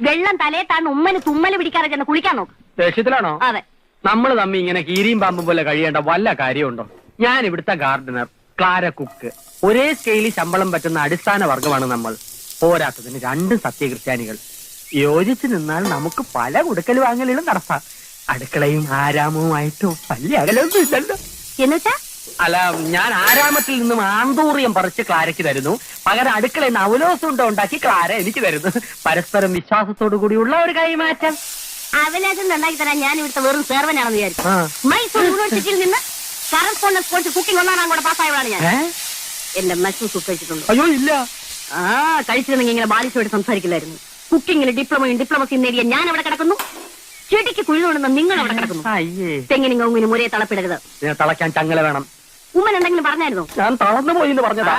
വെള്ളം തലയെ താഴ്ന്ന് ഉമ്മന് തുമ്മല് പിടിക്കാതെ ചെന്ന് കുളിക്കാൻ നോക്ക്. ദേഷ്യത്തിലാണോ? അതെ. നമ്മൾ തമ്മി ഇങ്ങനെ കീരിയും പാമ്പും പോലെ കഴിയേണ്ട വല്ല കാര്യമുണ്ടോ? ഞാൻ ഇവിടുത്തെ ഗാർഡനർ, ക്ലാര കുക്ക്, ഒരേ സ്കെയിലിൽ ശമ്പളം പറ്റുന്ന അടിസ്ഥാന വർഗമാണ് നമ്മൾ. പോരാത്തതിന് രണ്ടും സത്യക്രിസ്ത്യാനികൾ. യോജിച്ചു നിന്നാൽ നമുക്ക് പല കൊടുക്കൽ വാങ്ങലുകളും നടത്താം. അടുക്കളയും ആരാമവുമായിട്ടും വലിയ അകലൊന്നും ഇല്ലല്ലോ. എന്നുവെച്ചാ? അല്ല, ഞാൻ ആരാമത്തിൽ നിന്നും ആന്തൂറിയം പറിച്ച് ക്ലാരയ്ക്ക് തരുന്നു, പകരം അടുക്കളയിൽ നിന്ന് അവലോസുണ്ട ഉണ്ടാക്കി ക്ലാര എനിക്ക് തരുന്നു. പരസ്പരം വിശ്വാസത്തോടു കൂടിയുള്ള ഒരു കൈമാറ്റം. അവലാശം ഉണ്ടാക്കി തരാൻ ഞാൻ ഇവിടുത്തെ വെറും സേർവനാണെന്ന് വിചാരിച്ചു. മൈസൂർ യൂണിവേഴ്സിറ്റിയിൽ നിന്ന് കറസ്പോണ്ടൻസ് കോഴ്സ് കുക്കിംഗ് ഒന്നാം കൂടെ പാസ്സായവളാണ് ഞാൻ. എന്റെ മഷ്റൂം സൂപ്പ് കഴിച്ചിട്ടുണ്ടോ? അയ്യോ ഇല്ല. കഴിച്ചിരുന്നെങ്കിൽ ഇങ്ങനെ ബാലിശോട് സംസാരിക്കില്ലായിരുന്നു. കുക്കിങ്ങിൽ ഡിപ്ലോമസിയും നേടിയ ഞാൻ അവിടെ കിടക്കുന്നു, ചെടിക്ക് കുഴിതുകൊണ്ടെന്ന് നിങ്ങൾ അവിടെ കിടക്കുന്നു. തെങ്ങിനും കവുങ്ങിനും ഒരേ തളപ്പിടരുത്. തളയ്ക്കാൻ ചങ്ങല വേണം. ഉമ്മൻ എന്തെങ്കിലും പറഞ്ഞായിരുന്നോ? ഞാൻ തളർന്നു പോയി എന്ന് പറഞ്ഞതാ.